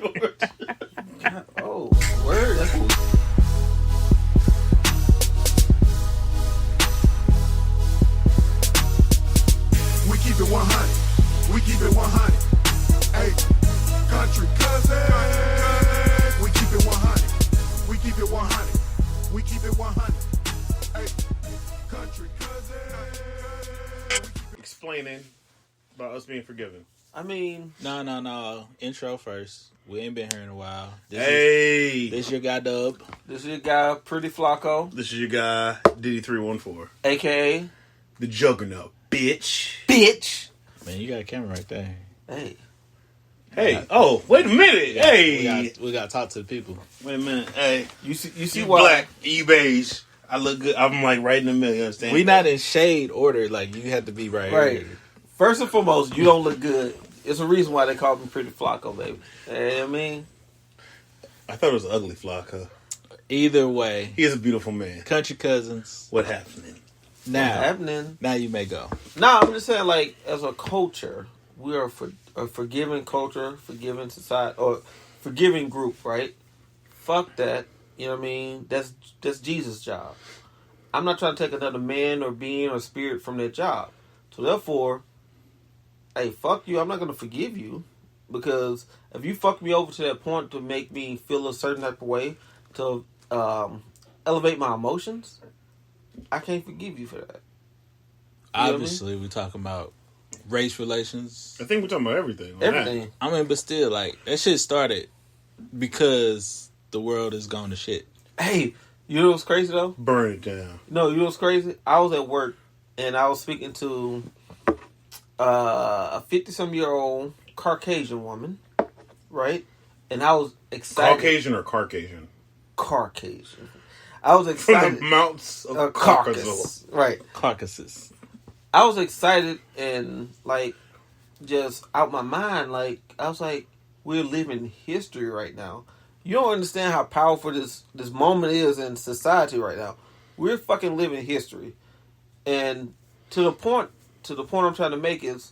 Oh, word. That's cool. We keep it 100. We keep it 100. Hey, country cousin. We keep it 100. We keep it 100. We keep it 100. Hey, country cousin. Explaining about us being forgiven. I mean, No. Intro first. We ain't been here in a while. This This your guy Dub. this is your guy, Pretty Flacco, is your guy, Diddy314. a.k.a. The Juggernaut, bitch. Bitch. Man, you got a camera right there. Hey. Hey, wait a minute. Hey. We got to talk to the people. Wait a minute. Hey. You see You why? black, you beige. I look good. I'm like right in the middle, you understand? We not in shade order. Like, you have to be right here. First and foremost, you don't look good. It's a reason why they call me Pretty Flacco, baby. You know what I mean? I thought it was ugly Flocka. Either way, He is a beautiful man. country cousins. What happening? Now, What's happening? now you may go. No, I'm just saying, like, as a culture, we are a forgiving culture, forgiving society, or forgiving group, right? Fuck that. You know what I mean? That's Jesus' job. I'm not trying to take another man or being or spirit from that job. So therefore, hey, fuck you. I'm not gonna forgive you because if you fuck me over to that point to make me feel a certain type of way to elevate my emotions, I can't forgive you for that. Obviously, we're talking about race relations. I think we're talking about everything. on Everything. that. I mean, but still, like, that shit started because the world is going to shit. Hey, you know what's crazy though? Burn it down. No, you know what's crazy? I was at work and I was speaking to a 50-some-year-old Caucasian woman, right? And I was excited. Caucasian or Caucasian? Caucasian. I was From excited. the mounts of Caucasus. Caucasus. Right. Caucasus. I was excited and, like, just out my mind. Like, I was like, we're living history right now. You don't understand how powerful this moment is in society right now. We're fucking living history. And to the point I'm trying to make is,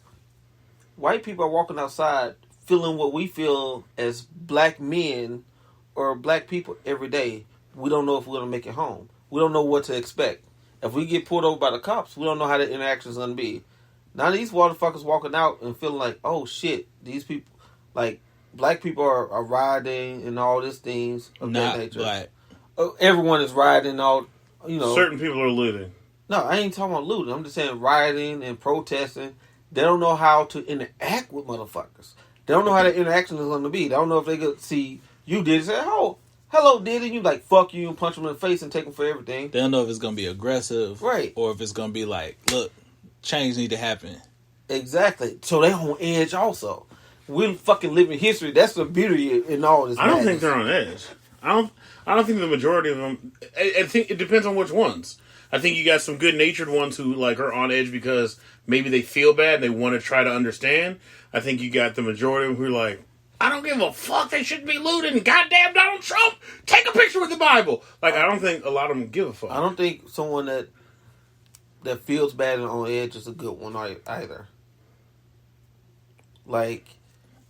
white people are walking outside feeling what we feel as black men or black people every day. We don't know if we're going to make it home. We don't know what to expect. If we get pulled over by the cops, we don't know how the interaction's going to be. Now these motherfuckers walking out and feeling like, oh shit, these people, like, black people are riding and all these things of that Not nature. black. Everyone is riding all, you know. Certain people are looting. No, I ain't talking about looting. I'm just saying rioting and protesting. They don't know how to interact with motherfuckers. They don't know how the interaction is going to be. They don't know if they could see you did say, oh, hello, did it? You like, fuck you and punch them in the face and take them for everything. They don't know if it's going to be aggressive. Right. Or if it's going to be like, look, change need to happen. Exactly. So they on edge also. We're fucking living history. That's the beauty in all this. I don't madness. think they're on edge. I don't think the majority of them. I think it depends on which ones. I think you got some good-natured ones who like are on edge because maybe they feel bad and they want to try to understand. I think you got the majority of them who are like, I don't give a fuck. They shouldn't be looting. Goddamn Donald Trump. Take a picture with the Bible. Like, I don't think a lot of them give a fuck. I don't think someone that feels bad and on edge is a good one either. Like,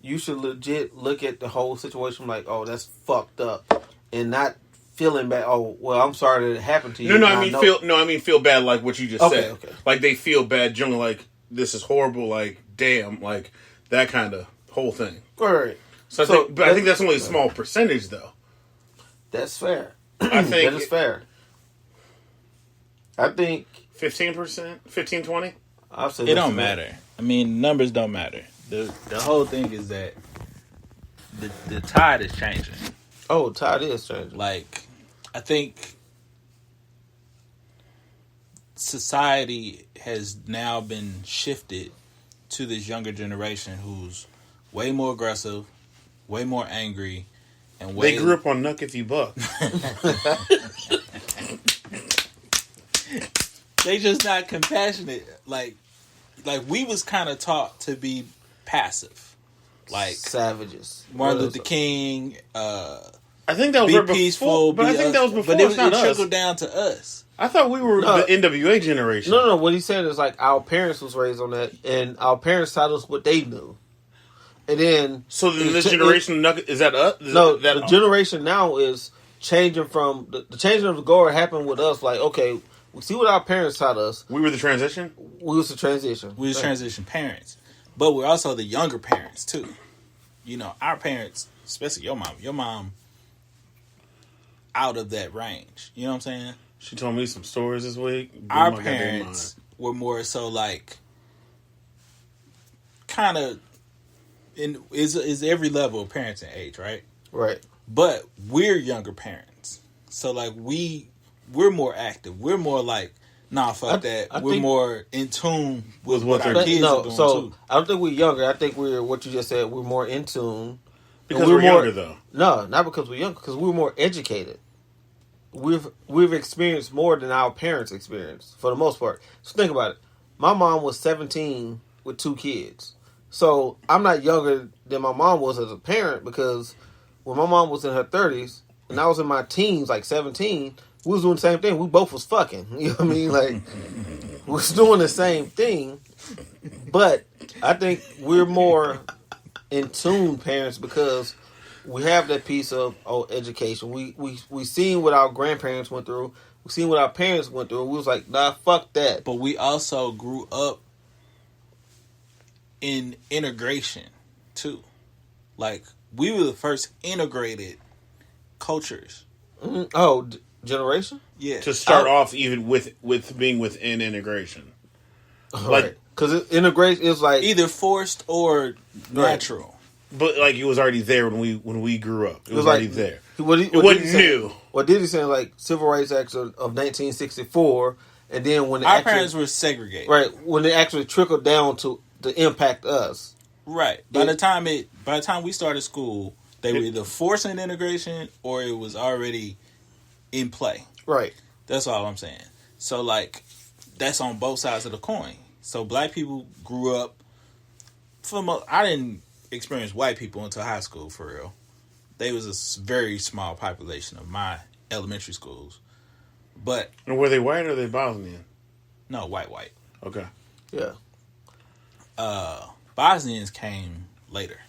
you should legit look at the whole situation like, oh, that's fucked up, and not feeling bad. Oh, well, I'm sorry that it happened to you. No, I mean feel bad like what you just said. Okay. Like they feel bad, generally like this is horrible, like damn, like that kind of whole thing. Right. So I think that's only a small percentage though. That's fair. I think that is fair. I think 15%, 15, 20? I'll say It don't matter. I mean, numbers don't matter. The whole thing is that the tide is changing. Oh, tide is changing. Like, I think society has now been shifted to this younger generation who's way more aggressive, way more angry, and way... They grew up on Nuck If You Buck. They just not compassionate. Like we was kind of taught to be passive. Like savages. Martin Luther King, I think that was be right peaceful, before, but I think that was before. But It's not it us. trickled down to us. I thought we were No. the NWA generation. No. What he said is like our parents was raised on that, and our parents taught us what they knew. and then So then this generation, is that us? No, the generation now is changing from the changing of the guard happened with us. Like, okay, we see what our parents taught us. We were the transition? We was the transition. We was transition parents, but we're also the younger parents too. You know, our parents, especially your mom, out of that range. You know what I'm saying? She told me some stories this week. Our parents were more so like, kind of, is every level of parenting age, right? Right. But we're younger parents, so like we're more active. We're more like, nah, fuck that. We're more in tune with what our kids are doing too. I don't think we're younger. I think we're what you just said. We're more in tune because we're younger, though. No, not because we're younger. Because we're more educated. We've experienced more than our parents experienced for the most part. So think about it. My mom was 17 with 2 kids. So I'm not younger than my mom was as a parent because when my mom was in her 30s and I was in my teens, like 17, we was doing the same thing. We both was fucking. You know what I mean? Like, we was doing the same thing. But I think we're more in tune parents because we have that piece of education. We seen what our grandparents went through. We seen what our parents went through. We was like, nah, fuck that. But we also grew up in integration too. Like, we were the first integrated cultures. Mm-hmm. Oh, generation? Yeah. To start off even with being within integration. Like, because integration is like either forced or natural. Right. But like it was already there when we grew up. It was already like, there. It wasn't new. What did he say? Like Civil Rights Act of 1964, and then when our parents were segregated, right? When it actually trickled down to impact us, right? By the time we started school, they were either forcing integration or it was already in play. Right. That's all I'm saying. So like, that's on both sides of the coin. So black people grew up. I didn't experience white people until high school for real. They was a very small population of my elementary schools. But and were they white or were they Bosnian? No, white. Okay. Yeah. Bosnians came later.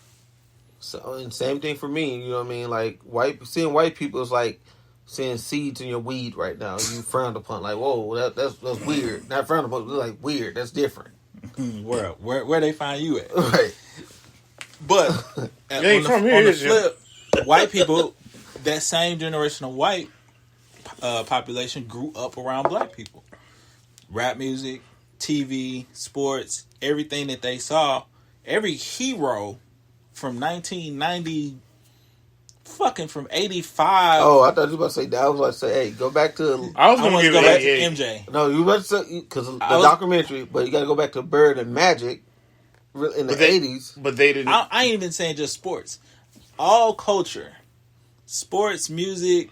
So and same thing for me. You know what I mean? Like seeing white people is like seeing seeds in your weed right now. You frowned upon. Like, whoa, that's weird. Not frowned upon, but like weird. That's different. Where they find you at? Right. But on the flip, white people, that same generation of white population grew up around black people. Rap music, TV, sports, everything that they saw, every hero from 1990, fucking from 85. Oh, I thought you were about to say that. I was about to say, hey, go back to... I was going to go back to MJ. No, you were about to say, because the documentary, but you got to go back to Bird and Magic in the 80s. But they didn't... I ain't even saying just sports. All culture. Sports, music,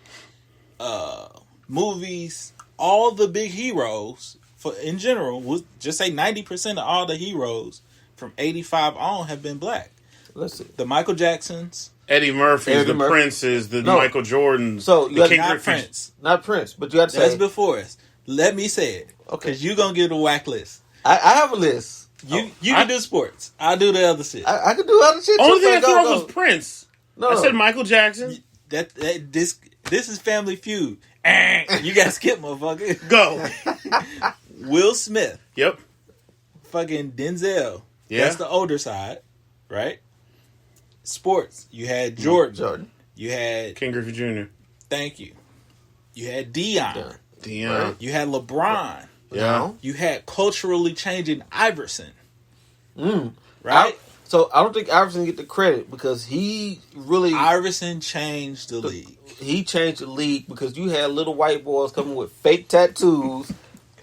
movies, all the big heroes, in general, was just say 90% of all the heroes from 85 on have been black. Let's see. The Michael Jacksons... Eddie Murphy's, the Princes, the Michael Jordans, so the King not Prince. Not Prince, but you got to say... That's before us. Let me say it. Okay. Because you're going to get a whack list. I have a list. You can do sports. I'll do the other shit. I can do other shit. Only thing I threw off was Prince. No. I said Michael Jackson. This is Family Feud. You got to skip, motherfucker. Go. Will Smith. Yep. Fucking Denzel. Yeah. That's the older side, right? Sports. You had Jordan. You had King Griffey Jr. Thank you. You had Deion. Right. You had LeBron. Yeah. You had culturally changing Iverson. Right? I don't think Iverson get the credit because he really... Iverson changed the league. He changed the league because you had little white boys coming with fake tattoos,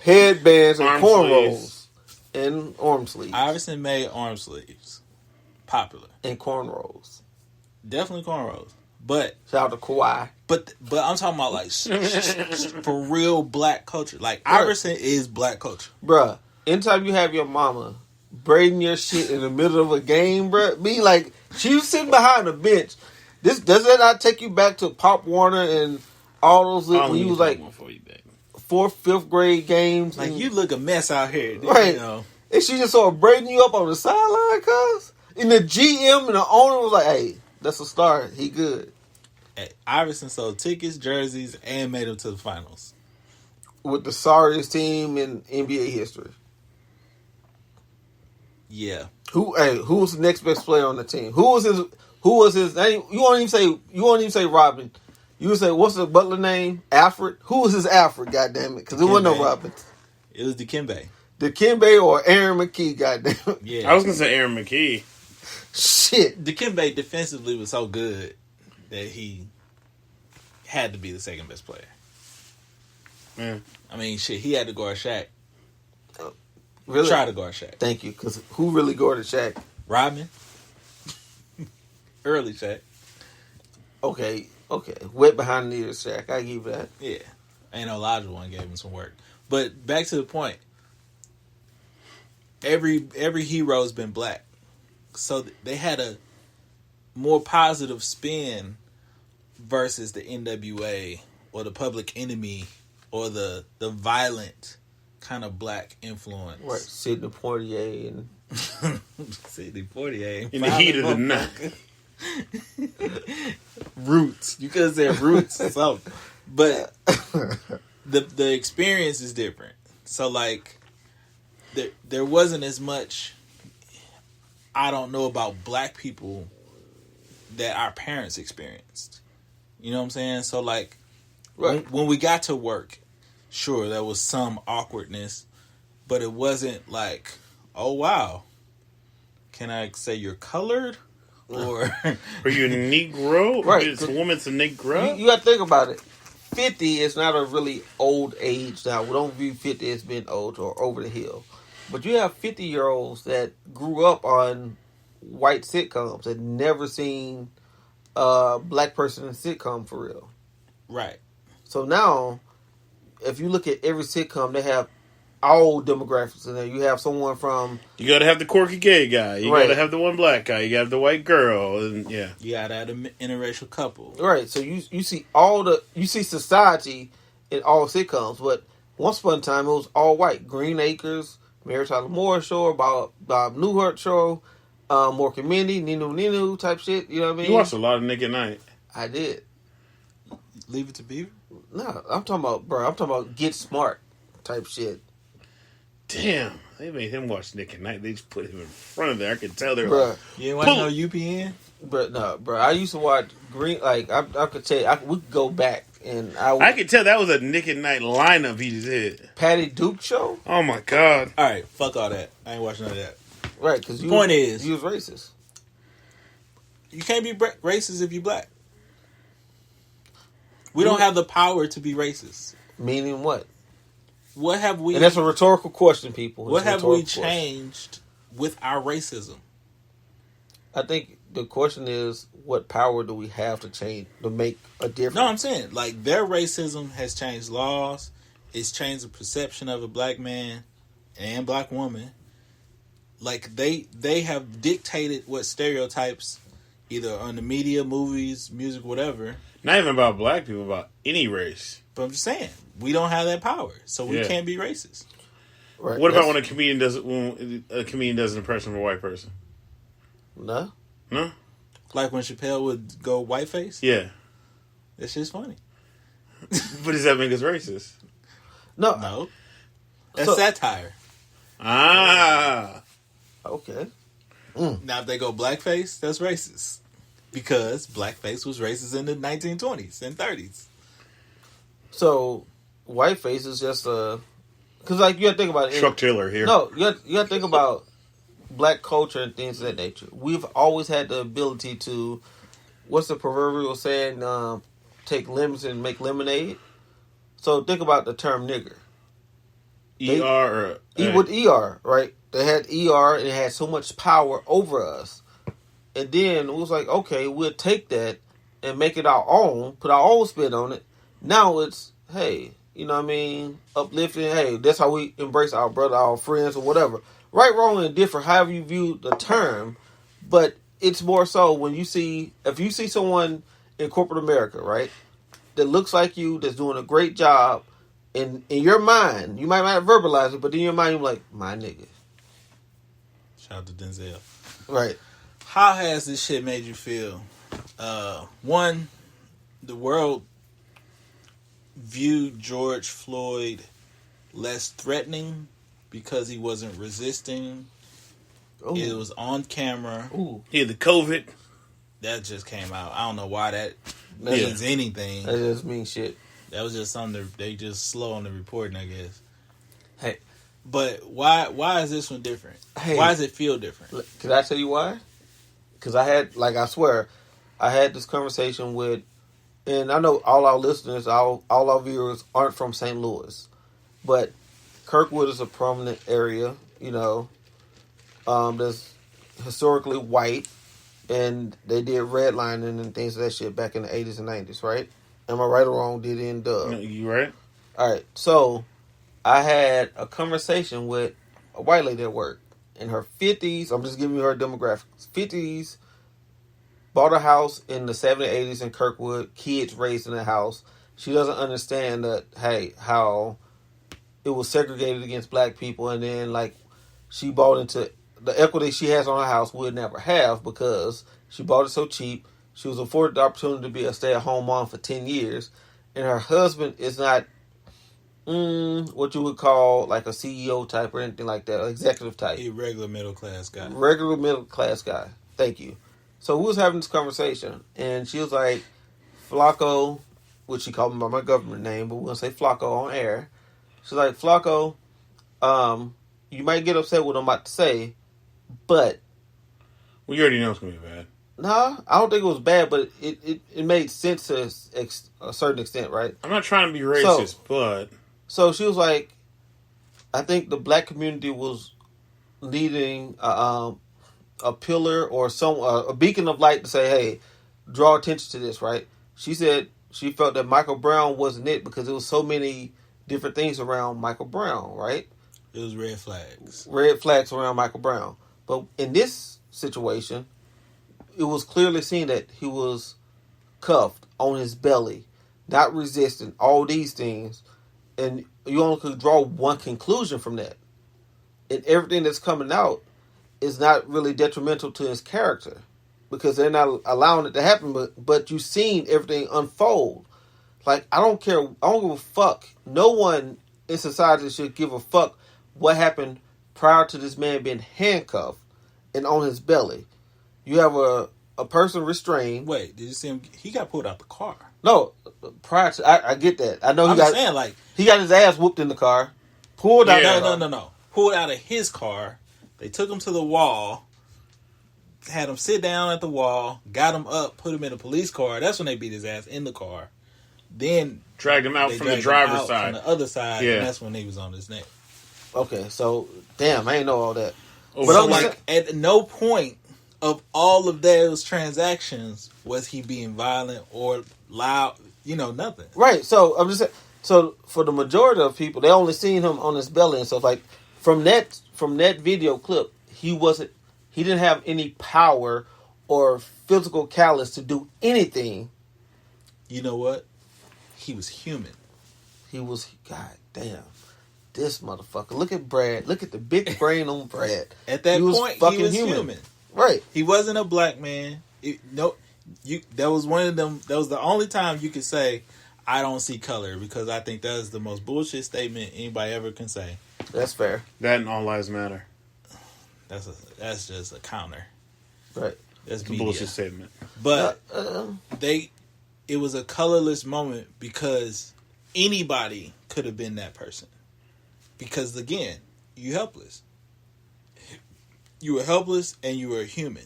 headbands, and cornrows. And arm sleeves. Iverson made arm sleeves popular. And cornrows. Definitely cornrows. But shout out to Kawhi. But I'm talking about like for real black culture. Like Iverson is black culture. Bruh, anytime you have your mama braiding your shit in the middle of a game, bruh, be like, she was sitting behind a bench. Does that not take you back to Pop Warner and all those when you was like 4th, 5th grade games? Like, you look a mess out here. Right. You know. And she just sort of braiding you up on the sideline, cuz? And the GM and the owner was like, "Hey, that's a start. He good." Hey, Iverson sold tickets, jerseys, and made them to the finals with the sorriest team in NBA history. Yeah. Who was the next best player on the team? Who was his name? You won't even say Robin. You would say, what's the Butler name? Alfred? Who was his Alfred, goddammit? Because there wasn't no Robin. It was Dikembe. Dikembe or Aaron McKee, goddammit. Yeah. I was going to say Aaron McKee. Shit. Dikembe defensively was so good that he had to be the second best player. Yeah. I mean, shit, he had to guard Shaq. Really? Try to guard Shaq. Thank you, because who really guarded Shaq? Rodman. Early Shaq. Okay. Wet behind the ears, Shaq. I give you that. Yeah. Ain't no Olajuwon gave him some work. But back to the point. Every hero's been black. So they had a more positive spin versus the NWA or the Public Enemy or the violent kind of black influence. Right. Sidney Poitier and Sidney Poitier. In the heat of the night. Roots. You could have said Roots or something. But the experience is different. So like there wasn't as much I don't know about black people that our parents experienced. You know what I'm saying? So like right. when we got to work, sure there was some awkwardness, but it wasn't like, oh wow, can I say you're colored? Or are you a Negro? Right. This woman's a Negro? You got to think about it. 50 is not a really old age now. We don't view 50 as being old or over the hill. But you have 50-year-olds that grew up on white sitcoms that never seen a black person in a sitcom for real. right. So now, if you look at every sitcom, they have all demographics in there. You have someone from... You got to have the quirky gay guy. You Right. got to have the one black guy. You got to have the white girl. And yeah. You gotta have an interracial couple. Right, so you see society in all sitcoms, but once upon a time it was all white. Green Acres, Mary Tyler Moore Show, Bob Newhart Show, Mork and Mindy, Ninu type shit. You know what I mean? You watched a lot of Nick at Night. I did. Leave It to Beaver? No, I'm talking about Get Smart type shit. Damn. They made him watch Nick at Night. They just put him in front of there. I could tell they're Bruh. like, You ain't watch no UPN? But no, bro. I used to watch Green. Like I could tell you, we could go back and I could tell that was a Nick at Night lineup he just hit. Patty Duke Show. Oh my God. Alright, fuck all that. I ain't watching none of that. Right, because The point is, you was racist. you can't be racist if you black. We don't have the power to be racist. Meaning what? What have we... And that's a rhetorical question, people. What have we changed with our racism? I think the question is, what power do we have to change, to make a difference? No, I'm saying, like, their racism has changed laws. It's changed the perception of a black man and black woman. Like, they have dictated what stereotypes, either on the media, movies, music, whatever. Not even about black people, about any race. But I'm just saying, we don't have that power, so we Yeah. can't be racist. Right. What about when a comedian does an impression of a white person? No. No? Like when Chappelle would go whiteface? Yeah. That shit's funny. But does that make us racist? No. No. That's So- satire. Ah. Okay. Now, if they go blackface, that's racist. Because blackface was racist in the 1920s and 30s. So, whiteface is just a... Because, like, you got to think about it. Chuck Taylor here. No, you got to think about black culture and things of that nature. We've always had the ability to... What's the proverbial saying? Take lemons and make lemonade. So, think about the term nigger. ER or... With ER, right? They had ER and it had so much power over us. And then it was like, okay, we'll take that and make it our own, put our own spin on it. Now it's, hey, you know what I mean? Uplifting, hey, that's how we embrace our brother, our friends, or whatever. Right, wrong, and different, however you view the term. But it's more so when you see, if you see someone in corporate America, right, that looks like you, that's doing a great job, in your mind, you might not verbalize it, but in your mind, you're like, my nigga. Shout out to Denzel. Right. How has this shit made you feel? One, the world viewed George Floyd less threatening because he wasn't resisting. Ooh. It was on camera. Ooh. Yeah, the COVID. That just came out. I don't know why that means anything. That just means shit. That was just something they just slow on the reporting, I guess. Hey. But why is this one different? Hey. Why does it feel different? Can I tell you why? Because I swear, I had this conversation with, and I know all our listeners, all our viewers aren't from St. Louis, but Kirkwood is a prominent area, that's historically white, and they did redlining and things of that shit back in the 80s and 90s, right? Am I right or wrong? Did in Dub? No, you right? All right, so I had a conversation with a white lady at work in her 50s. I'm just giving you her demographics. 50s, bought a house in the 70s, 80s in Kirkwood, kids raised in the house. She doesn't understand that, hey, how it was segregated against black people, and then, like, she bought into the equity she has on her house would never have because she bought it so cheap. She was afforded the opportunity to be a stay-at-home mom for 10 years, and her husband is not what you would call like a CEO type or anything like that, executive type. A regular middle class guy. Regular middle class guy. Thank you. So we was having this conversation, and she was like, Flacco, which she called me by my government name, but we're going to say Flacco on air. She's like, Flacco, you might get upset with what I'm about to say, but... Well, you already know it's going to be bad. No, I don't think it was bad, but it made sense to a certain extent, right? I'm not trying to be racist, but... So she was like, I think the black community was needing a pillar or a beacon of light to say, hey, draw attention to this, right? She said she felt that Michael Brown wasn't it because there was so many different things around Michael Brown, right? It was red flags. Red flags around Michael Brown. But in this situation, it was clearly seen that he was cuffed on his belly, not resisting, all these things. And you only could draw one conclusion from that. And everything that's coming out is not really detrimental to his character because they're not allowing it to happen, but you've seen everything unfold. Like, I don't care. I don't give a fuck. No one in society should give a fuck what happened prior to this man being handcuffed and on his belly. You have a person restrained. Wait, did you see him? He got pulled out the car. No, prior to I get that. I know I'm saying, like, he got his ass whooped in the car. Pulled out. Yeah. No. Pulled out of his car. They took him to the wall. Had him sit down at the wall. Got him up. Put him in a police car. That's when they beat his ass in the car. Then dragged him out from the driver's side. From the other side. Yeah. And that's when he was on his neck. Okay, so damn, I ain't know all that. Oh, But So, I'm like, at no point of all of those transactions was he being violent or loud. Nothing. Right. So I'm just saying. So for the majority of people, they only seen him on his belly and stuff. Like from that video clip, he didn't have any power or physical callous to do anything. You know what? He was human. He was, god damn, this motherfucker. Look at Brad. Look at the big brain on Brad. At that point, he was human. Right. He wasn't a black man. That was one of them. That was the only time you could say, "I don't see color," because I think that is the most bullshit statement anybody ever can say. That's fair. That and All Lives Matter. That's just a counter. Right. That's It's a media. bullshit statement. But it was a colorless moment because anybody could have been that person. Because again, you helpless. You were helpless and you were human.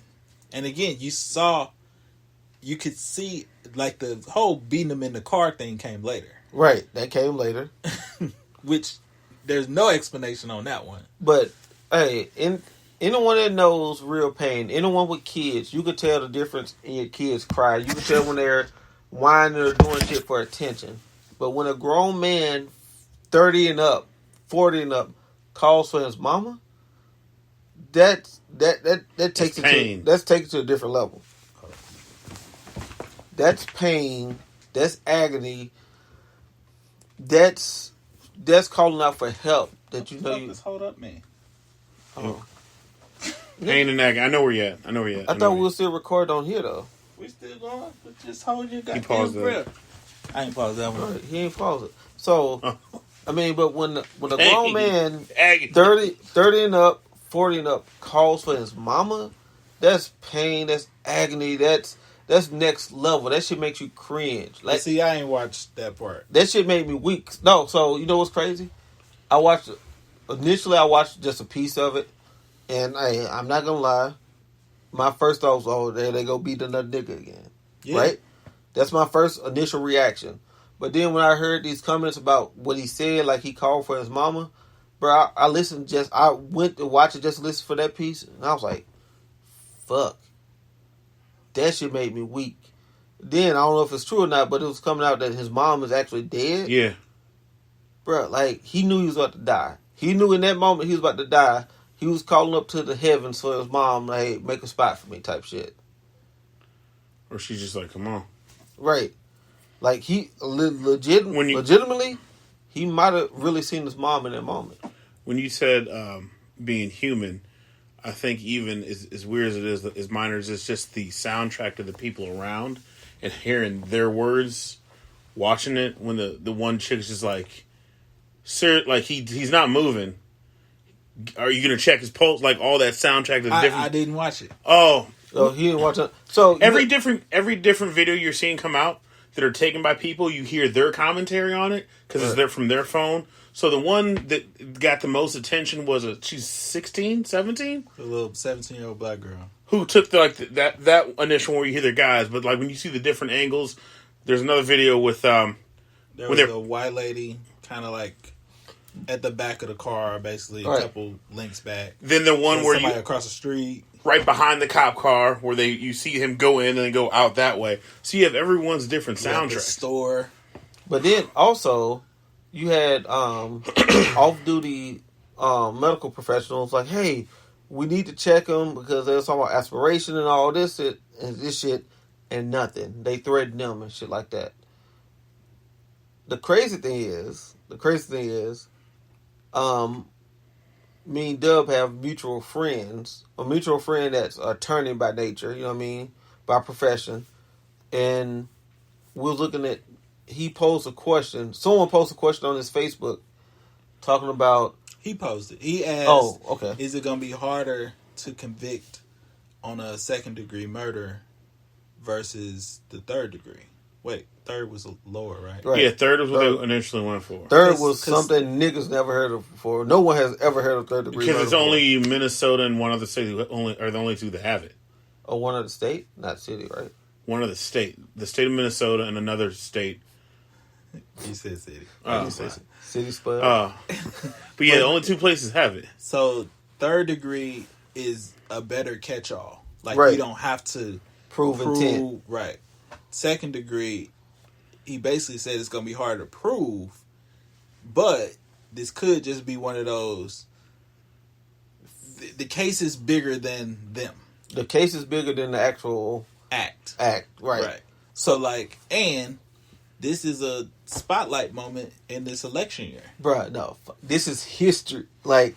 And again, you could see, like, the whole beating them in the car thing came later. Right. That came later. Which, there's no explanation on that one. But, hey, anyone that knows real pain, anyone with kids, you could tell the difference in your kids' cry. You can tell when they're whining or doing shit for attention. But when a grown man, 30 and up, 40 and up, calls for his mama, that takes it to a different level. That's pain. That's agony. That's calling out for help. That you know you hold up, man. Oh. Pain and agony. I know where you at. I thought we were still recording on here though. We still going, but just hold your goddamn paused breath. I ain't paused that one. Right, he ain't paused it. So, I mean, but when a grown man, agony. 30 and up, 40 and up, calls for his mama, that's pain, that's agony, that's next level. That shit makes you cringe. Like, see, I ain't watched that part. That shit made me weak. No, so you know what's crazy? Initially I watched just a piece of it, and I'm not gonna lie, my first thought was, oh, there they go beat another nigga again. Yeah. Right? That's my first initial reaction. But then when I heard these comments about what he said, like he called for his mama, bro, I listened I went to watch it just to listen for that piece, and I was like, fuck. That shit made me weak. Then, I don't know if it's true or not, but it was coming out that his mom is actually dead. Yeah. Bro, like, he knew he was about to die. He knew in that moment he was about to die. He was calling up to the heavens for his mom, like, hey, make a spot for me type shit. Or she's just like, come on. Right. Like, he legitimately, he might have really seen his mom in that moment. When you said being human, I think even as weird as it is, as minors, it's just the soundtrack to the people around and hearing their words, watching it. When the one chick's just like, sir, like he's not moving. Are you gonna check his pulse? Like all that soundtrack. I didn't watch it. Oh, he didn't watch it. So every different video you're seeing come out that are taken by people, you hear their commentary on it because it's from their phone. So the one that got the most attention was she's 16, 17? A little 17-year-old black girl. Who took that initial where you hear their guys, but like when you see the different angles, there's another video with there was a white lady kind of like at the back of the car, basically a couple links back. Then the one where somebody across the street, right behind the cop car, where you see him go in and then go out that way. So you have everyone's different soundtrack. The store, but then also you had off-duty medical professionals like, hey, we need to check them because they're talking about aspiration and all this shit, and nothing. They threatened them and shit like that. The crazy thing is, me and Dub have mutual friends. A mutual friend that's an attorney by nature, you know what I mean, by profession. And we're looking at, he posed a question. Someone posted a question on his Facebook talking about... He posed it. He asked, okay. Is it going to be harder to convict on a second-degree murder versus the third degree? Wait, third was lower, right? Yeah, third was what they initially went for. Third was something niggas never heard of before. No one has ever heard of third degree murder. Because it's only Minnesota and one other state are the only two that have it. Oh, one other state? Not city, right? One other state. The state of Minnesota and another state. You said city. City spud. But yeah, the only two places have it. So third degree is a better catch-all. Like, you don't have to prove intent. Right. Second degree, he basically said it's going to be hard to prove, but this could just be one of those, the case is bigger than them. The case is bigger than the actual act, right. So, like, and this is a spotlight moment in this election year. Bruh, no. This is history. Like,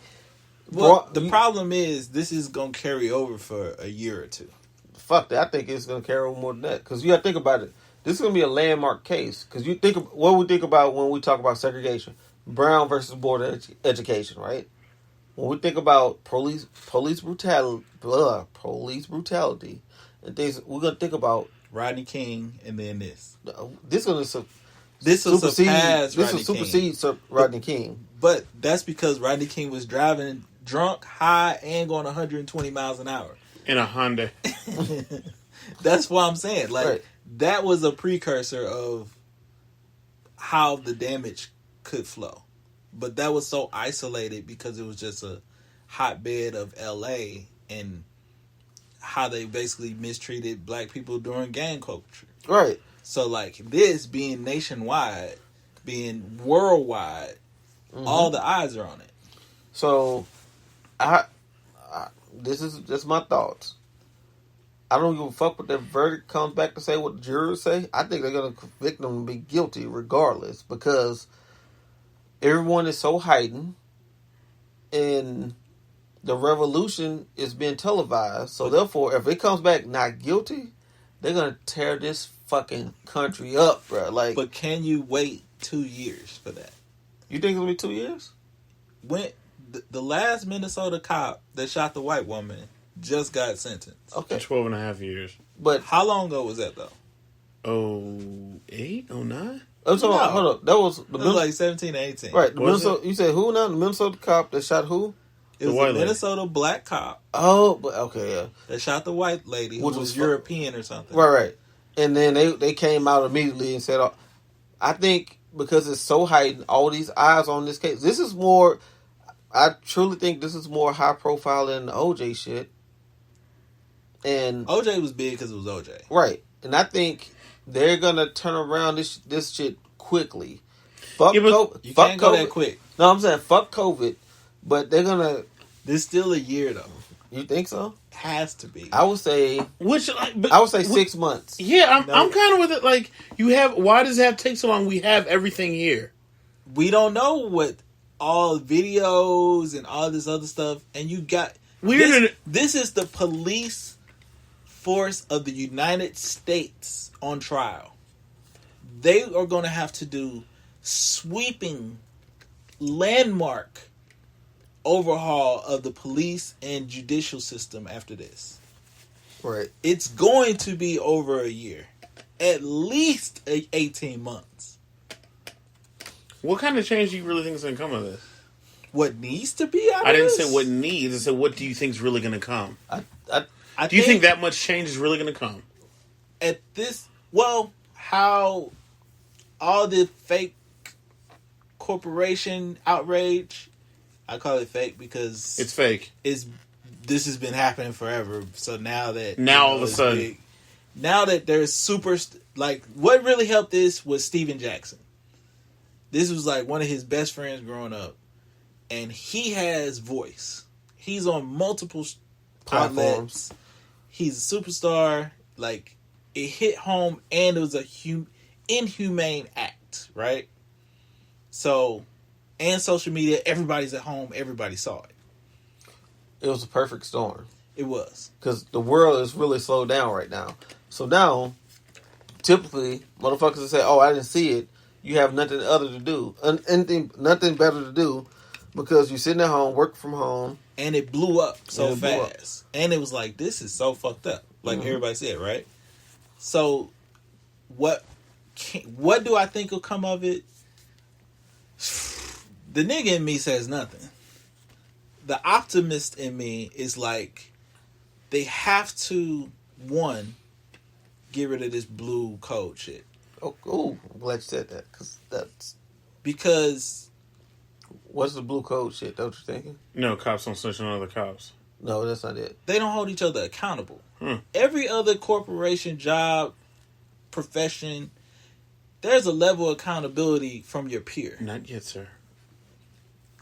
the problem is this is going to carry over for a year or two. Fuck that. I think it's going to carry over more than that. Because you got to think about it. This is going to be a landmark case. Because you think what we think about when we talk about segregation. Brown versus Board of Education, right? When we think about police brutality and things, we're going to think about Rodney King and then this. This will supersede Rodney King. But that's because Rodney King was driving drunk, high, and going 120 miles an hour. In a Honda. That's what I'm saying. Like, that was a precursor of how the damage could flow. But that was so isolated because it was just a hotbed of LA and how they basically mistreated black people during gang culture. Right. So, like, this being nationwide, being worldwide, all the eyes are on it. So, this is just my thoughts. I don't give a fuck what the verdict comes back to say, what the jurors say. I think they're going to convict them and be guilty regardless because everyone is so heightened. And the revolution is being televised. So therefore, if it comes back not guilty, they're gonna tear this fucking country up, bro. Like, but can you wait 2 years for that? you think it'll be 2 years? When the last Minnesota cop that shot the white woman just got sentenced. Okay, 12 and a half years. but How long ago was that though? 08, 09? I'm talking about, hold up. That was It was like 17 to 18. right. The Was Minnesota. You said who now? The Minnesota cop that shot who? It was white a lady. Minnesota black cop Oh, but okay, yeah, that shot the white lady who Which was was European or something. right. And then they came out immediately and said, I think because it's so heightened, all these eyes on this case. This is more. I truly think this is more high profile than the OJ shit. And OJ was big because it was OJ. right, and I think they're gonna turn around this shit quickly. Fuck Yeah, but COVID. You Fuck can't go COVID. that quick. No, I'm saying fuck COVID, but they're gonna. There's still a year though. You think so? Has to be. I would say. Which, like, but, I would say 6 months. Yeah, No. I'm kind of with it. Like, you have. Why does it have to take so long? We have everything here. We don't know what all videos and all this other stuff, and you got this is the police force of the United States on trial. They are going to have to do sweeping landmark overhaul of the police and judicial system after this. Right. It's going to be over a year, at least 18 months. What kind of change do you really think is going to come of this? What needs to be out of I didn't this? say what needs. I said, what do you think is really going to come? I Do you think that much change is really going to come? at this, well, how all the fake corporation outrage, I call it fake because It's fake. this has been happening forever. So now that Now all of a it's sudden. big, now that there's like what really helped this was Steven Jackson. This was like one of his best friends growing up, and he has voice. He's on multiple Platforms. outlets. He's a superstar. Like, it hit home, and it was a inhumane act, right? So, and social media, everybody's at home. Everybody saw it. It was a perfect storm. It was. Because the world is really slowed down right now. So now, typically, motherfuckers will say, oh, I didn't see it. You have nothing other to do. Nothing better to do because you're sitting at home, working from home. And it blew up so And it blew up. fast. And it was like, this is so fucked up. Like everybody said, right? So, what do I think will come of it? The nigga in me says nothing. The optimist in me is like, they have to, one, get rid of this blue code shit. Oh, I'm glad you said that. Because that's... Because What's the blue code shit? Don't you thinking? No, cops don't snitch on other cops. No, that's not it. they don't hold each other accountable. Hmm. Every other corporation, job, profession, there's a level of accountability from your peer. Not yet, sir.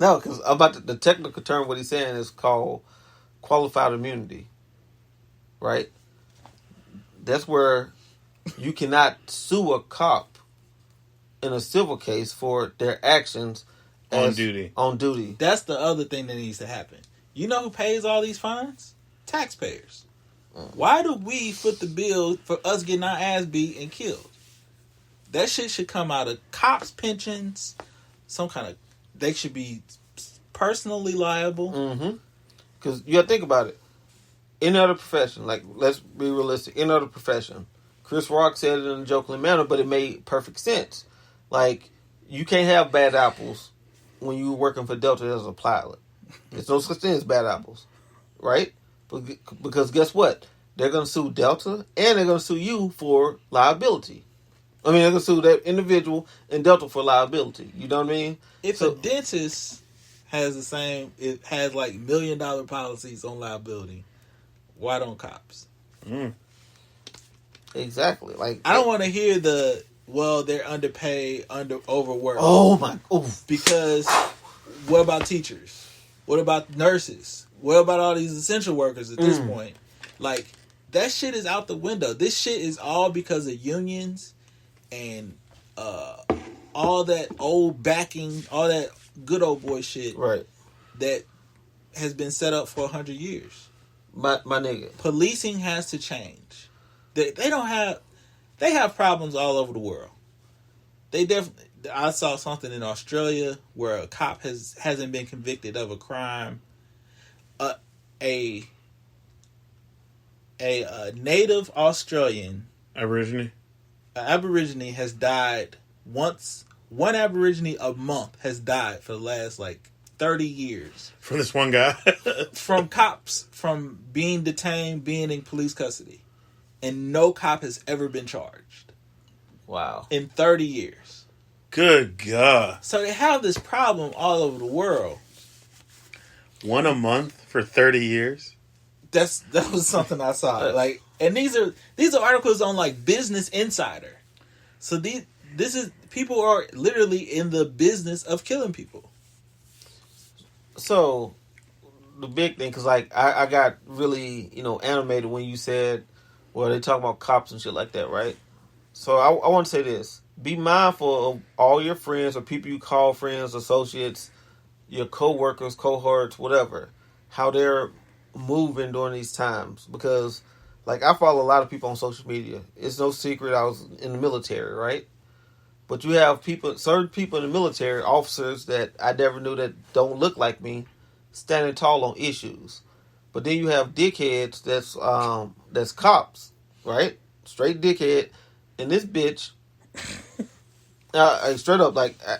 No, because the technical term, what he's saying is called qualified immunity. Right? That's where you cannot sue a cop in a civil case for their actions On duty. On duty. That's the other thing that needs to happen. You know who pays all these fines? Taxpayers. Why do we foot the bill for us getting our ass beat and killed? That shit should come out of cops' pensions. They should be personally liable. Mm-hmm. Because you got to think about it. Any other profession, like, let's be realistic. Any other profession. Chris Rock said it in a joking manner, but it made perfect sense. Like, you can't have bad apples when you're working for Delta as a pilot. There's no such thing as bad apples. Right? Because guess what? They're going to sue Delta and they're going to sue you for liability. I mean, they're going to sue that individual and Delta for liability. You know what I mean? If a dentist has it has like $1 million policies on liability, why don't cops? Exactly. Like, I don't want to hear they're underpaid, overworked. Oh my! Oof. Because what about teachers? What about nurses? What about all these essential workers at this point? Like, that shit is out the window. This shit is all because of unions and all that old backing, all that good old boy shit. Right. That has been set up for 100 years. My nigga. Policing has to change. They have problems all over the world. They definitely. I saw something in Australia where a cop hasn't been convicted of a crime. A native Australian Aborigine has died once. One Aborigine a month has died for the last 30 years. From this one guy? From cops, from being detained, being in police custody. And no cop has ever been charged. Wow. In 30 years. Good God. So they have this problem all over the world. One a month for 30 years? That was something I saw. And these are articles on Business Insider. So people are literally in the business of killing people. So the big thing, because I got really animated when you said, well, they talking about cops and shit like that, right? So I want to say this: be mindful of all your friends or people you call friends, associates, your co-workers, cohorts, whatever, how they're moving during these times. Because I follow a lot of people on social media. It's no secret I was in the military, right? But you have certain people in the military, officers that I never knew that don't look like me, standing tall on issues. But then you have dickheads that's cops, right? Straight dickhead. And this bitch, straight up,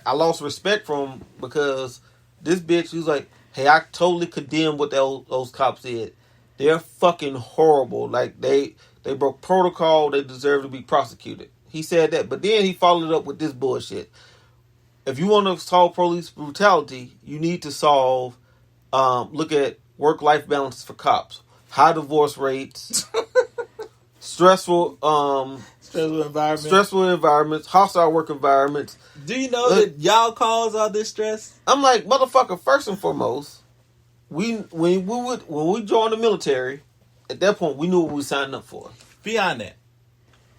I lost respect from him because this bitch, was like, hey, I totally condemn what those cops did. They're fucking horrible. They broke protocol. They deserve to be prosecuted. He said that, but then he followed it up with this bullshit. If you want to solve police brutality, you need to look at work-life balance for cops, high divorce rates, stressful environments, hostile work environments. Do you know that y'all cause all this stress? I'm like, motherfucker, first and foremost, when we joined the military, at that point, we knew what we signed up for. Beyond that,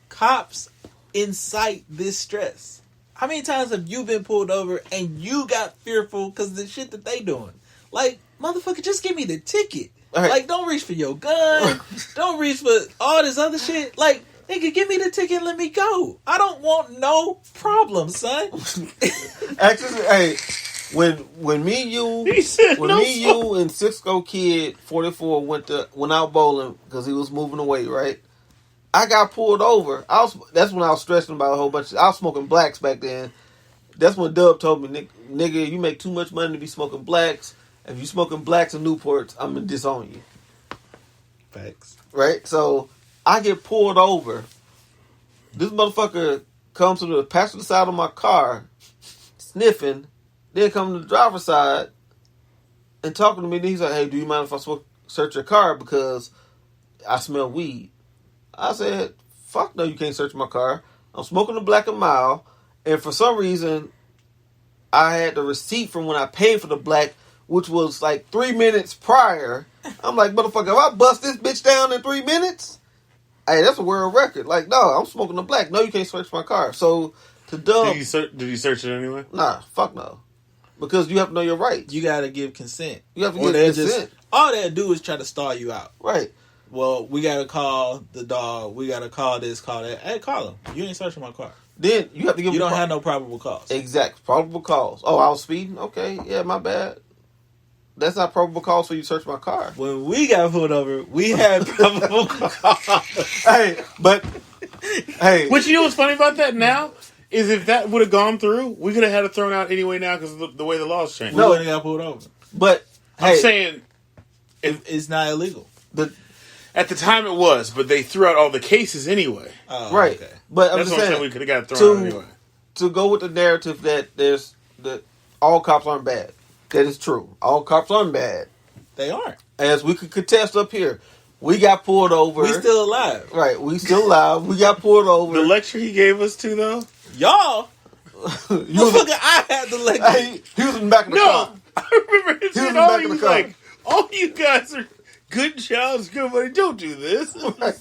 cops incite this stress. How many times have you been pulled over and you got fearful because of the shit that they doing? Motherfucker, just give me the ticket. Right. Don't reach for your gun. Don't reach for all this other shit. Nigga, give me the ticket and let me go. I don't want no problems, son. Actually, hey, when me, you and Cisco Kid 44 went out bowling because he was moving away, right? I got pulled over. That's when I was stressing about a whole bunch. I was smoking blacks back then. That's when Dub told me, nigga, you make too much money to be smoking blacks. If you smoking blacks and Newports, I'm gonna disown you. Facts. Right? So I get pulled over. This motherfucker comes to the passenger side of my car, sniffing, then come to the driver's side and talking to me. Then he's like, hey, do you mind if I search your car because I smell weed? I said, fuck no, you can't search my car. I'm smoking a black a mile, and for some reason, I had the receipt from when I paid for the black, which was 3 minutes prior. I'm like, motherfucker, if I bust this bitch down in 3 minutes, hey, that's a world record. No, I'm smoking a black. No, you can't search my car. So, to Dub... Did you search it anyway? Nah, fuck no. Because you have to know your rights. You gotta give consent. You have to give consent. All they do is try to stall you out. Right. Well, we gotta call the dog. We gotta call this, call that. Hey, call him. You ain't searching my car. Then you have to give. You don't have no probable cause. Exact probable cause. Oh, I was speeding. Okay, yeah, my bad. That's not probable cause for you to search my car. When we got pulled over, we had probable cause. Hey, what you know what's funny about that now is if that would have gone through, we could have had it thrown out anyway now because of the way the laws changed. No, we got pulled over. But I'm saying it's not illegal. At the time it was, but they threw out all the cases anyway. Oh, right. Okay. But I'm That's just what I'm saying we could have got it thrown out anyway. To go with the narrative that all cops aren't bad. That is true. All cops aren't bad. They aren't. As we could contest up here. We got pulled over. We still alive. Right. We still alive. We got pulled over. The lecture he gave us to, though? Y'all. I had the lecture. He was in the back of the car. I remember him saying, he was like, all you guys are good jobs, good money. Don't do this. Right.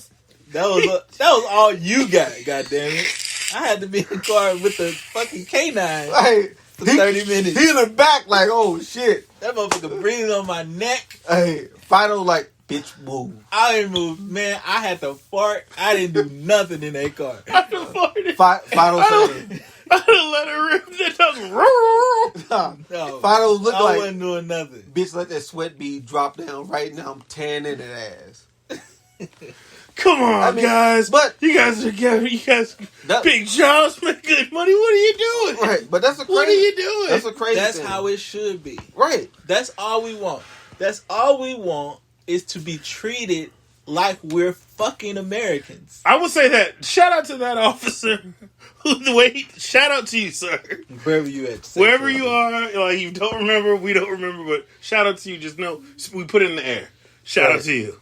That was all you got, goddammit. I had to be in the car with the fucking canine. Right. for 30 minutes. He in the back like, oh shit. That motherfucker breathing on my neck. Hey, Fido like, bitch, move. I didn't move, man. I had to fart. I didn't do nothing in that car. I farted. Fido saying, I done let her rip that dog. No, Fido looked I like, wasn't doing nothing. bitch, let that sweat bead drop down right now. I'm tearing into that ass. Come on, I mean, guys. but- you guys That- big jobs, make good money. What are you doing? Right, but that's a crazy. What are you doing? That's a crazy. That's thing. how it should be. Right. That's all we want. That's all we want is to be treated like we're fucking Americans. I would say that. Shout out to that officer. Shout out to you, sir. Wherever you at. Wherever you are, like you don't remember, we don't remember, but shout out to you. Just know we put it in the air. Shout out to you.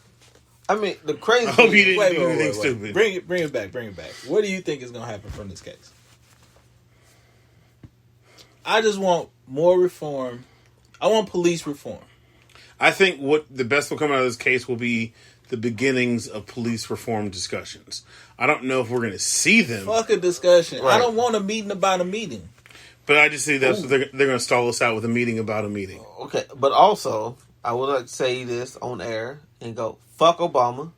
I mean, the crazy. I hope you thing- didn't do anything stupid. Bring it back. What do you think is going to happen from this case? I just want more reform. I want police reform. I think what the best will come out of this case will be the beginnings of police reform discussions. I don't know if we're going to see them, Fuck a discussion. Right. I don't want a meeting about a meeting. but I just see that's what they're going to stall us out with a meeting about a meeting. Okay, but also, I would like to say this on air and go, fuck Obama.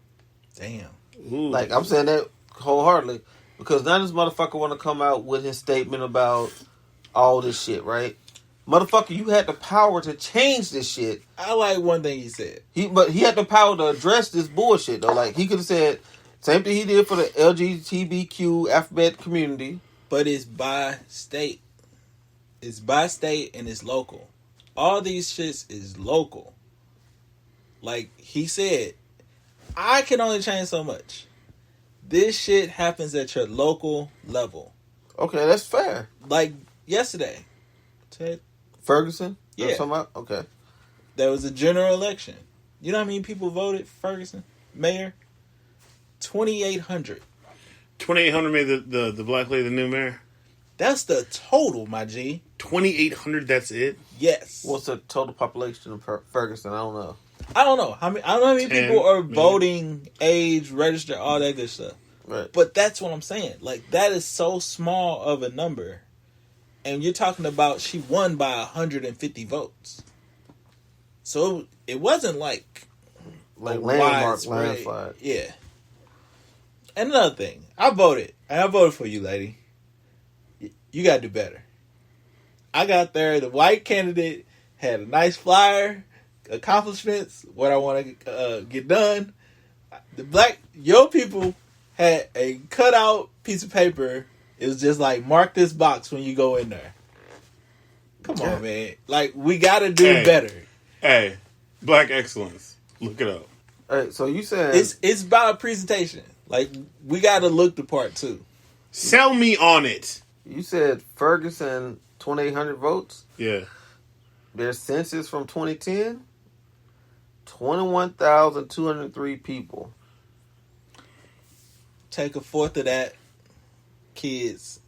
Damn. Ooh. Like, I'm saying that wholeheartedly. Because none of this motherfucker want to come out with his statement about all this shit, right? Motherfucker, you had the power to change this shit. I like one thing he said. But he had the power to address this bullshit, though. Like, he could have said, same thing he did for the LGBTQ alphabet community. But it's by state. It's by state and it's local. All these shits is local. Like he said, I can only change so much. This shit happens at your local level. Okay, that's fair. Like yesterday. Ted, Ferguson? Yeah. That's talking about? Okay. there was a general election. You know how many people voted for Ferguson? Mayor? 2,800. 2,800 made the black lady the new mayor. That's the total, my G. 2,800. That's it. Yes. What's the total population of Ferguson? I don't know. I don't know how many 10 people are million. voting, age, register, all that good stuff. Right. But that's what I'm saying. Like, that is so small of a number. And you're talking about she won by 150 votes. So it wasn't like Like a landmark, widespread- landslide. Yeah. And another thing, I voted. And I voted for you, lady. You got to do better. I got there. The white candidate had a nice flyer, accomplishments, what I want to get done. Your people had a cutout piece of paper. It was just like, mark this box when you go in there. Come on, man. Like, we got to do Hey. better. Hey, black excellence. Look it up. All right, so you said It's about a presentation. Like, we got to look the part, too. Sell me on it. you said Ferguson 2,800 votes. Yeah. Their census from 2010, 21,203 people. Take a fourth of that, kids.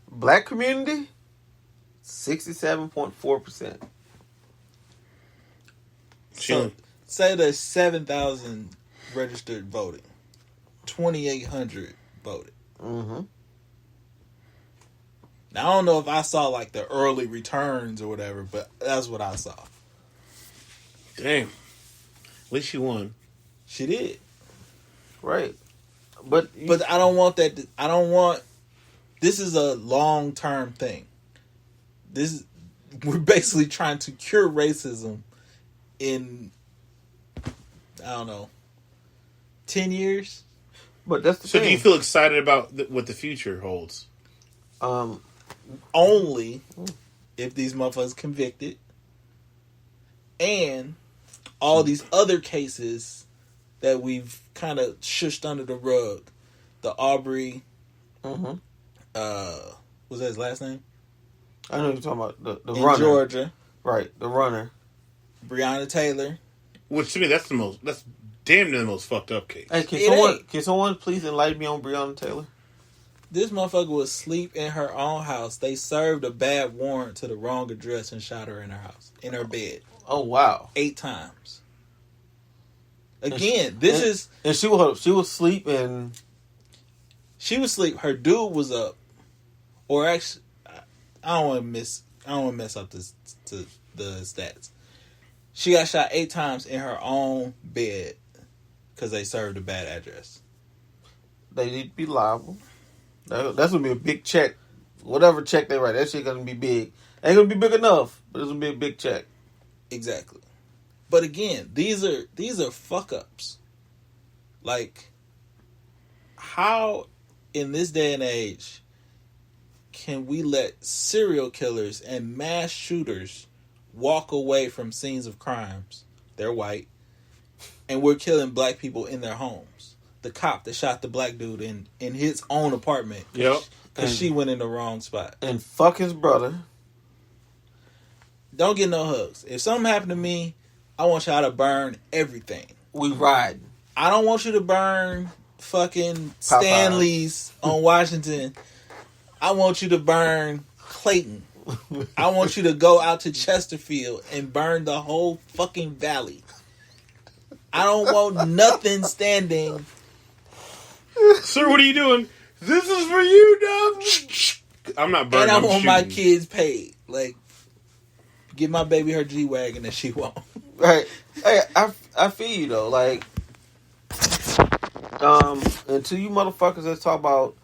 Black community, 67.4%. So, say there's 7,000 registered voting. 2,800 voted. Mm-hmm. Now, I don't know if I saw, like, the early returns or whatever, but that's what I saw. Damn. At least you won. She did. Right. But But I don't want that. I don't want. This is a long-term thing. We're basically trying to cure racism in, I don't know, 10 years. but that's the So thing. do you feel excited about what the future holds? Only if these motherfuckers convicted and all these other cases that we've kind of shushed under the rug. The Aubrey, Mm-hmm. was that his last name? I know you're talking about the In runner. Georgia. Right, the runner. Breonna Taylor. Which to me, that's damn near the most fucked up case. Hey, can someone please enlighten me on Breonna Taylor? This motherfucker was asleep in her own house. They served a bad warrant to the wrong address and shot her in her house, in her bed, Oh wow! 8 times. Again, this is And she was asleep and she was asleep. Her dude was up, or actually, I don't want to mess up the stats. She got shot 8 times in her own bed because they served a bad address. They need to be liable. That's gonna be a big check. Whatever check they write, that shit gonna be big. Ain't gonna be big enough, but it's gonna be a big check. Exactly. But again, these are fuck ups. Like, how in this day and age can we let serial killers and mass shooters walk away from scenes of crimes? They're white, and we're killing black people in their homes. The cop that shot the black dude in his own apartment. Yep. Because she went in the wrong spot. And fuck his brother. Don't get no hugs. If something happened to me, I want y'all to burn everything. We riding. I don't want you to burn fucking Stanley's on Washington. I want you to burn Clayton. I want you to go out to Chesterfield and burn the whole fucking valley. I don't want nothing standing. Sir, what are you doing? This is for you, Dom. I'm not burning. And I want my kids paid. Like, give my baby her G-Wagon that she won't. Right. Hey, I feel you though. Like, until you motherfuckers that talk about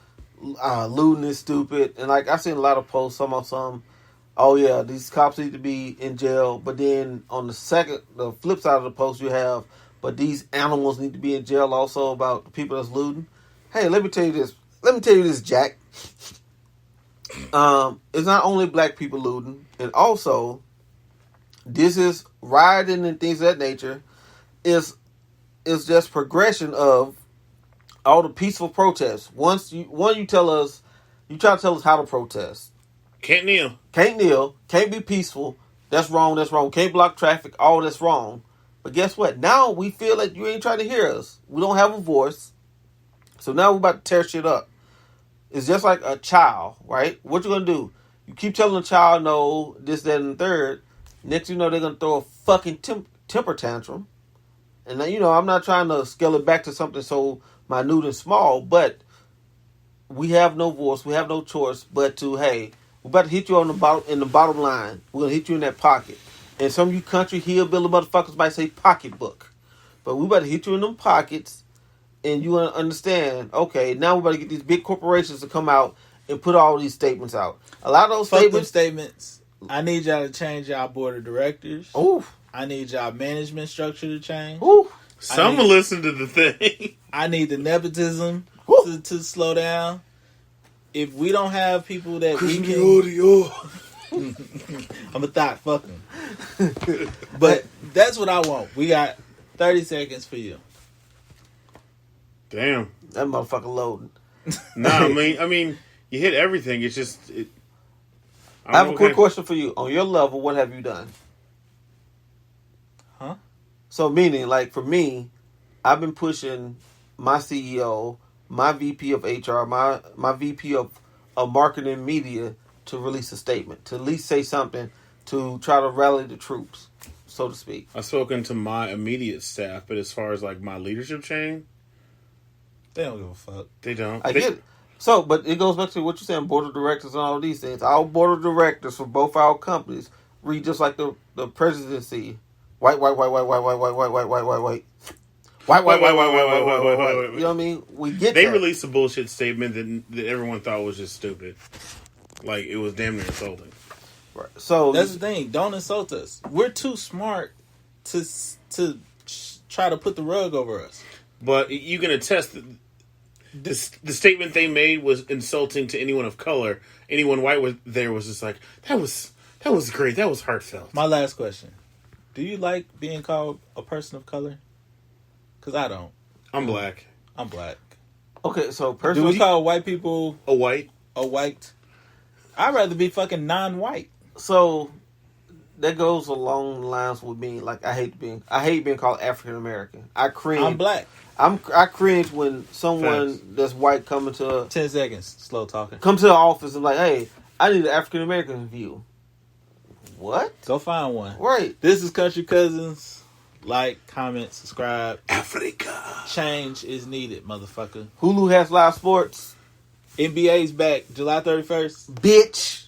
looting is stupid, and like I seen a lot of posts, some, oh yeah, these cops need to be in jail, but then on the flip side of the post you have, but these animals need to be in jail also about the people that's looting. Hey, let me tell you this, Jack. It's not only black people looting, and also this is rioting and things of that nature. Is just progression of all the peaceful protests. You try to tell us how to protest. Can't kneel. Can't be peaceful. That's wrong. Can't block traffic. All that's wrong. But guess what? Now we feel like you ain't trying to hear us. We don't have a voice. So now we're about to tear shit up. It's just like a child, right? What you gonna do? You keep telling the child no, this, that, and the third. Next you know they're gonna throw a fucking temper tantrum. And then, I'm not trying to scale it back to something so minute and small, but we have no voice, we have no choice but to, hey, we're about to hit you in the bottom line. We're gonna hit you in that pocket. And some of you country hillbilly motherfuckers might say pocketbook. But we about to hit you in them pockets, and you understand, okay, now we're about to get these big corporations to come out and put all these statements out. A lot of those statements. I need y'all to change y'all board of directors. Oof. I need y'all management structure to change. Oof. Some will listen to the thing. I need the nepotism to slow down. If we don't have people that we can... I'm a thought, fuck them. But that's what I want. We got 30 seconds for you. Damn. That motherfucker loading. Nah, I mean, you hit everything. It's just... I have a quick question for you. On your level, what have you done? Huh? So meaning, like for me, I've been pushing my CEO, my VP of HR, my VP of marketing and media to release a statement, to at least say something, to try to rally the troops, so to speak. I've spoken to my immediate staff, but as far as like my leadership chain, they don't give a fuck. They don't. I get it. So, but it goes back to what you're saying, board of directors and all these things. Our board of directors for both our companies read just like the presidency. White. You know what I mean? We get They that. released a bullshit statement that everyone thought was just stupid. Like, it was damn near insulting. Right. So that's the thing. Don't insult us. We're too smart to try to put the rug over us. But you can attest that the statement they made was insulting to anyone of color. Anyone white was just like, that was great. That was heartfelt. My last question. Do you like being called a person of color? Because I don't. I'm black. I'm black. Okay, so Do personally, we call white people A white? a white? I'd rather be fucking non-white. so that goes along the lines with me. Like I hate being called African American. I cringe. I'm black. I cringe when someone Facts. that's white come to 10 seconds. Slow talking. the office and like, hey, I need an African American view. What? Go find one. Right. This is Country Cousins. Like, comment, subscribe. Africa. Change is needed, motherfucker. Hulu has live sports. NBA's back July 31st. Bitch.